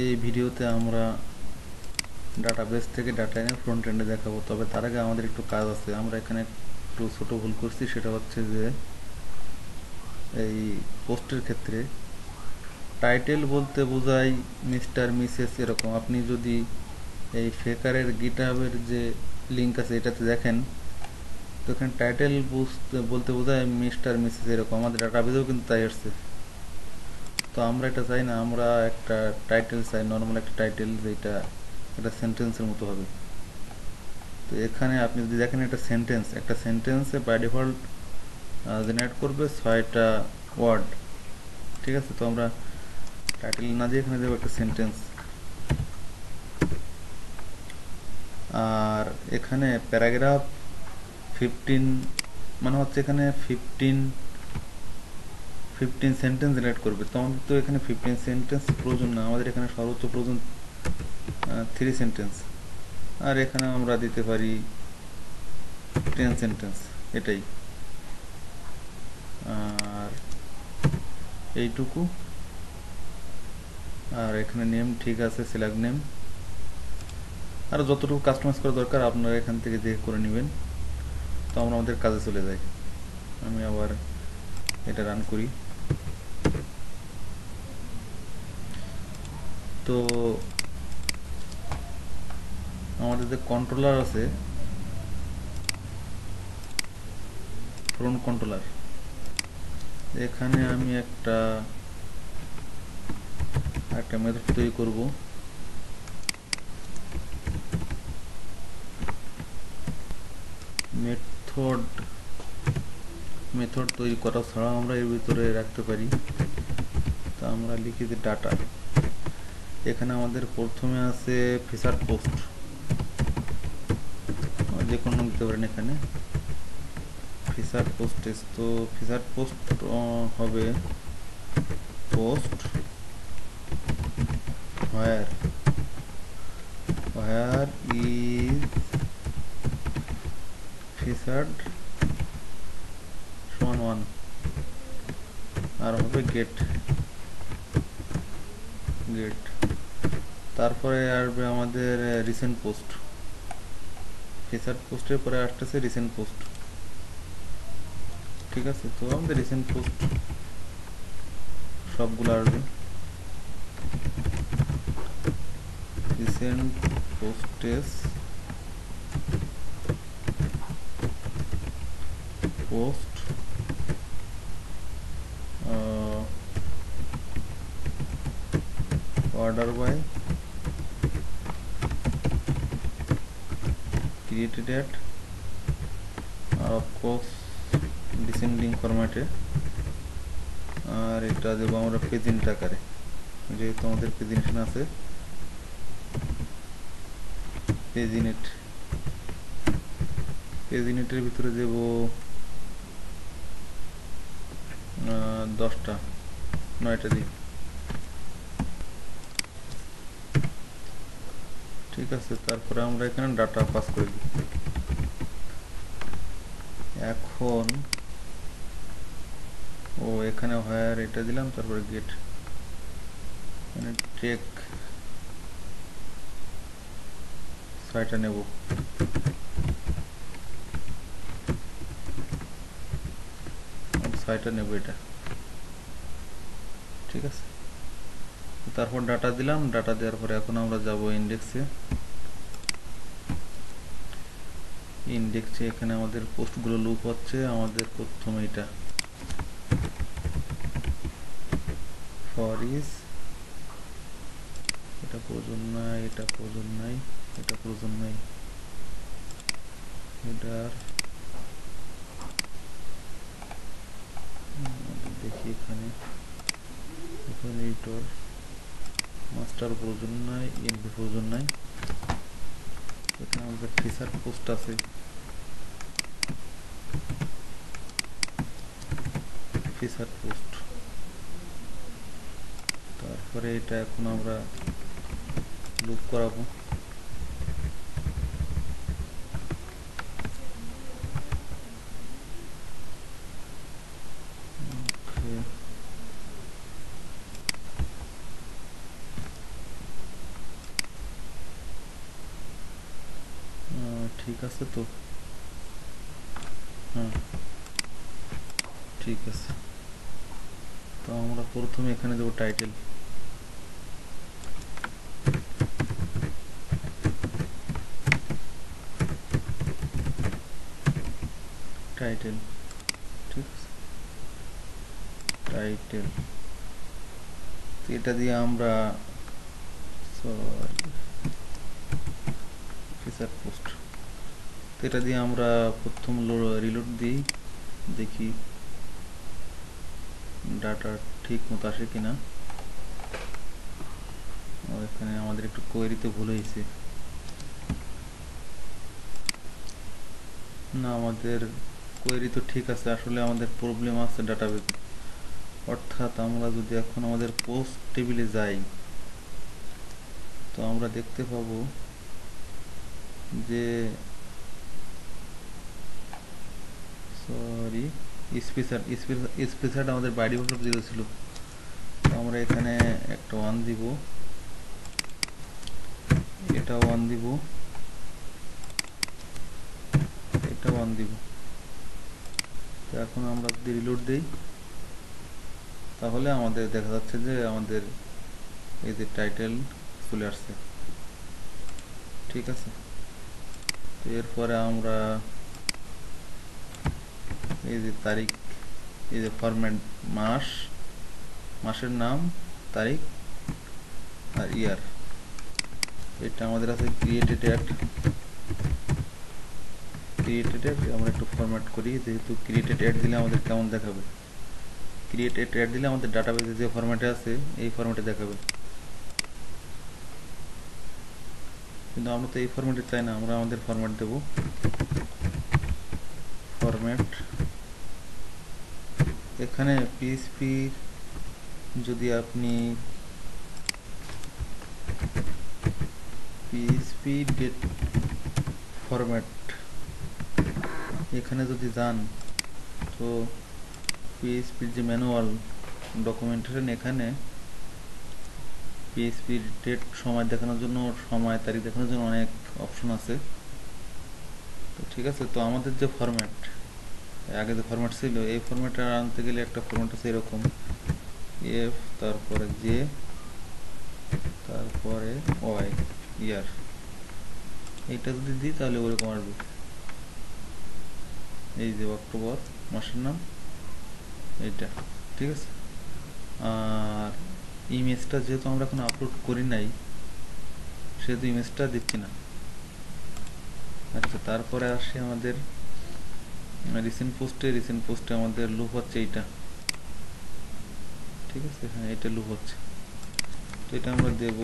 এই ভিডিওতে আমরা ডাটাবেস থেকে ডাটা এনে ফ্রন্ট এন্ডে দেখাবো, তবে তার আগে আমাদের একটু কাজ আছে। আমরা এখানে একটু ছোট ভুল করছি, সেটা হচ্ছে যে এই পোস্টের ক্ষেত্রে টাইটেল বলতে বোঝায় মিস্টার মিসেস এরকম। আপনি যদি এই ফেকারের গিটহাবের যে লিঙ্ক আছে এটাতে দেখেন, তো এখানে টাইটেল বলতে বোঝায় মিস্টার মিসেস এরকম। আমাদের ডাটাবেসেও কিন্তু তাই আসছে। তো আমরা এটা চাই না, আমরা একটা টাইটেল চাই, নর্মাল একটা টাইটেল যেটা একটা সেন্টেন্সের মতো হবে। তো এখানে আপনি যদি দেখেন একটা সেন্টেন্সে বাই ডিফল্ট জেনারেট করবে 6টা ওয়ার্ড। ঠিক আছে, তো আমরা টাইটেল না দিয়ে এখানে দেবো একটা সেন্টেন্স। আর এখানে প্যারাগ্রাফ 15 মানে হচ্ছে এখানে 15 সেন্টেন্স জেনারেট করবে। তো আমাদের তো এখানে 15 সেন্টেন্স প্রয়োজন না, আমাদের এখানে সর্বোচ্চ প্রয়োজন 3 সেন্টেন্স। আর এখানে আমরা দিতে পারি 10 সেন্টেন্স, এটাই। আর এইটুকু। আর এখানে নেম ঠিক আছে, সিলেক্ট নেম। আর যতটুকু কাস্টমাইজ করা দরকার আপনারা এখান থেকে দেখে করে নেবেন। তো আমরা আমাদের কাজে চলে যাই। আমি আবার এটা রান করি। তো আমাদের যে কন্ট্রোলার আছে, ফ্রন্ট কন্ট্রোলার, এখানে আমি একটা মেথড তৈরি করব। মেথড মেথড তৈরি করা ছাড়া আমরা এর ভিতরে রাখতে পারি। তা আমরা লিখি যে ডাটা। এখানে আমাদের প্রথমে আছে ফিচার পোস্ট, যে কোনো নাম দিতে পারেন এখানে। ফিচার পোস্টেজ, তো ফিচার পোস্ট হবে পোস্ট হোয়ার ইজ ফিচার্ড সমান 1। আর হবে গেট। তারপরে আসবে আমাদের রিসেন্ট পোস্ট। ফিচার পোস্টের পরে আসতেছে রিসেন্ট পোস্ট। ঠিক আছে, তো আমাদের রিসেন্ট পোস্ট সবগুলো আসবে। Recent posts post order by created at, আর অফকোর্স ডিসেন্ডিং ফরম্যাটে। আর এটা দেবো আমরা পেজিন্ট আকারে, যেহেতু আমাদের পেজিনেশন আছে। পেজিনেটের ভিতরে দেব 10টা, 9টা দিই। ঠিক আছে, তারপরে আমরা এখানে ডাটা পাস করে দিই। এখন এখানে হোয়ার এটা দিলাম, তারপরে গেট। মানে টেক 6টা নেব। এটা। ঠিক আছে, তারপর ডাটা দিলাম। ডাটা দেওয়ার পরে এখন আমরা যাব ইন্ডেক্সে। এখানে আমাদের পোস্টগুলো লুপ হচ্ছে। আমাদের প্রথমে এটা ফর ইজ, এটা প্রয়োজন নাই, এটা প্রয়োজন নাই, এটা প্রয়োজন নাই। এটার দেখি এখানে এডিটর মাস্টার প্রয়োজন নাই, এমপি প্রয়োজন নাই। এখানে আমাদের ফিচার পোস্ট আছে, ফিচার পোস্ট। তারপরে এটা এখন আমরা লুপ করাবো। আছে তো? হ্যাঁ, ঠিক আছে। তো আমরা প্রথমে এখানে দেবো টাইটেল। টাইটেল, ঠিক আছে, টাইটেল। তো এটা দিয়ে আমরা, সরি, ফিচার পোস্ট। তো এটা দিয়ে আমরা প্রথম রিলোড দিই, দেখি ডাটা ঠিক মতো আসে কিনা। এখানে আমাদের একটু কোয়েরিতে ভুল হয়েছে। না, আমাদের কোয়েরি তো ঠিক আছে, আসলে আমাদের প্রবলেম আছে ডাটাবেজে। অর্থাৎ আমরা যদি এখন আমাদের পোস্ট টেবিলে যাই, তো আমরা দেখতে পাবো যে, সরি, স্পেসার আমাদের বাই ডিফল্ট 0 ছিল। তো আমরা এখানে একটা 1 দিব, এটা 1 দিব, এটা 1 দিব। তো এখন আমরা যদি রিলোড দিই, তাহলে আমাদের দেখা যাচ্ছে যে আমাদের এই যে টাইটেল চলে আসছে, ঠিক আছে। তো এরপরে আমরা এই যে তারিখ, এই যে ফরম্যাট, মাস, মাসের নাম, তারিখ আর ইয়ার, এটা আমাদের আছে ক্রিয়েটেড অ্যাড। ক্রিয়েটেড অ্যাড আমরা একটু ফরম্যাট করি, যেহেতু ক্রিয়েটেড অ্যাড দিলে আমাদের কেমন দেখাবে, ক্রিয়েটেড অ্যাড দিলে আমাদের ডাটাবেসে যে ফরম্যাটে আছে এই ফরম্যাটে দেখাবে। কিন্তু আমরা তো এই ফরম্যাটে চাই না, আমরা আমাদের ফরম্যাট দেব, ফরম্যাট। এখানে পিএইচপি যদি আপনি পিএইচপি ডেট ফরম্যাট এখানে যদি যান, তো পিএইচপির যে ম্যানুয়াল ডকুমেন্টেশন, এখানে পিএইচপির ডেট সময় দেখানোর জন্য, সময় তারিখ দেখানোর জন্য অনেক অপশন আছে। তো ঠিক আছে, তো আমাদের যে ফরম্যাট, আগে যে ফরম্যাট ছিল, এই ফরম্যাটটা আনতে গেলে একটা ফরম্যাট আছে এরকম, এফ, তারপরে জে, তারপরে ওয়াই, ইয়ার। এইটা যদি দিই তাহলে ওরকম আসবে, এই যে অক্টোবর মাসের নাম এইটা, ঠিক আছে। আর ইমেজটা যেহেতু আমরা এখন আপলোড করি নাই, সেহেতু ইমেজটা দিচ্ছি না। আচ্ছা, তারপরে আসে আমাদের রিসেন্ট পোস্টে আমাদের লুপ হচ্ছে এইটা, ঠিক আছে। হ্যাঁ, এটা লুপ হচ্ছে। তো এটা আমরা দেব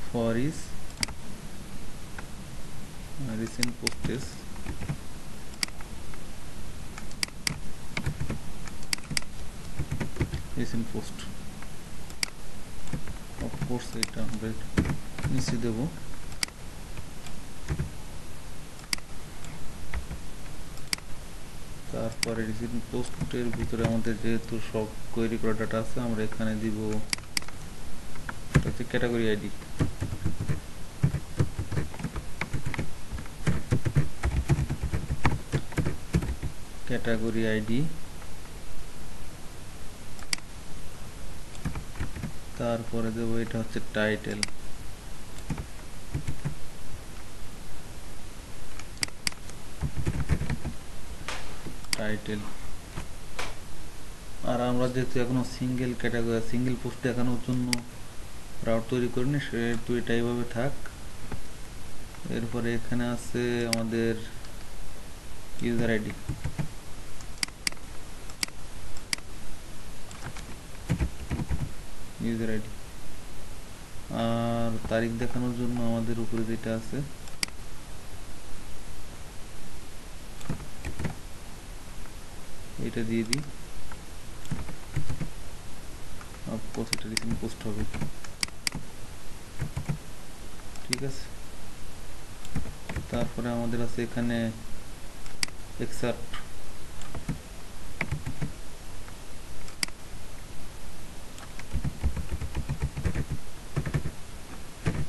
for is recent posts, recent post. Of course এটা আমরা নিচে দেব। তারপরে রিসেন্ট পোস্টের ভিতরে আমাদের যেহেতু সব কোয়েরি করা ডাটা আছে, আমরা এখানে দিব হচ্ছে ক্যাটাগরি আইডি। ক্যাটাগরি আইডি, তারপরে দেব এটা হচ্ছে টাইটেল, টাইটেল। আর আমরা যেহেতু এখনো সিঙ্গেল ক্যাটাগরি, সিঙ্গেল পোস্ট দেখানোর জন্য রাউট তৈরি করিনি, সেহেতু এটা এইভাবে থাক। এরপরে এখানে আছে আমাদের ইউজার আইডি, ইউজার আইডি। আর তারিখ দেখানোর জন্য আমাদের উপরে যেটা আছে, এটা দিয়ে দিই। অফকোর্স এটা রিসেন্ট পোস্ট হবে, ঠিক আছে। তারপরে আমাদের আছে এখানে এক্সার্ট,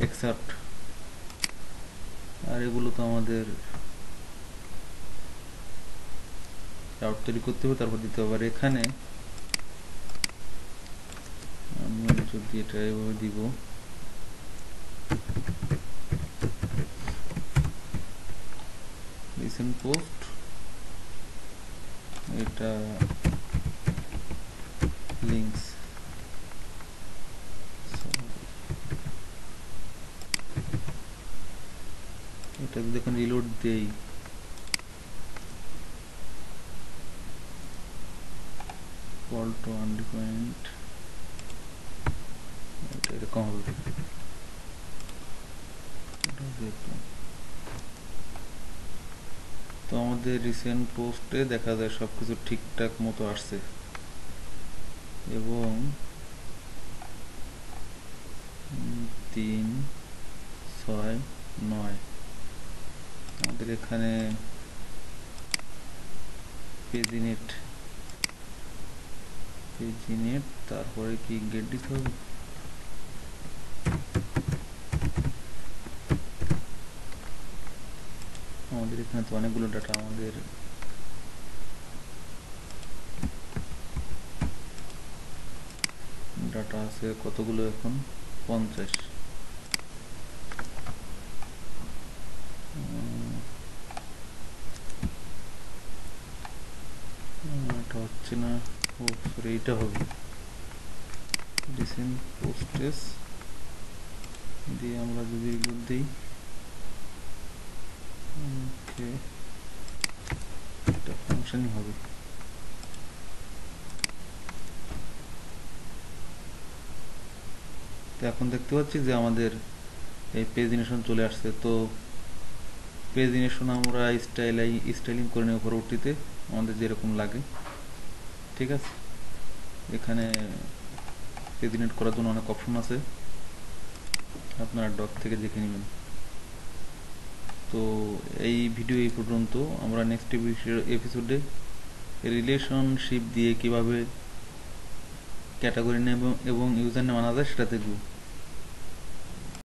এক্সার্ট। আর এগুলো তো আমাদের রাউট তৈরি করতে হবে, তারপর দিতে হবে। আর এখানে আমি যদি এটা এভাবে দিব, রিসেন্ট পোস্ট, এটা লিঙ্কস, এটা যদি এখন রিলোড দেই, কল টু আনডিফাইন্ড, এটা এরকম হবে। তো আমাদের রিসেন্ট পোস্টে দেখা যায় সবকিছু ঠিকঠাক মতো আসছে, এবং 3, 6, 9 আমাদের এখানে পেজিনেট, তারপরে কি গেট দিতে হবে। আমাদের এখানে তো অনেকগুলো ডাটা, আমাদের ডাটা আছে কতগুলো এখন, 50। এটা হচ্ছে না, ও সরি, এইটা হবে রিসেন্ট পোস্টেস দিয়ে আমরা যদি রিলোড দিই, ওকে, এটা ফাংশনই হবে। তো এখন দেখতে পাচ্ছি যে আমাদের এই পেজিনেশন চলে আসছে। তো পেজিনেশন আমরা স্টাইলিং করে নেব পরবর্তীতে আমাদের যেরকম লাগে, ঠিক আছে। এখানে পেজিনেট করার জন্য অনেক অপশন আছে, আপনারা ডক থেকে দেখে নেবেন। তো এই ভিডিও এই পর্যন্ত। আমরা নেক্সট এপিসোডে রিলেশনশিপ দিয়ে কিভাবে ক্যাটাগরি নেম এবং ইউজার নেম আনা যায় সেটা দেখব।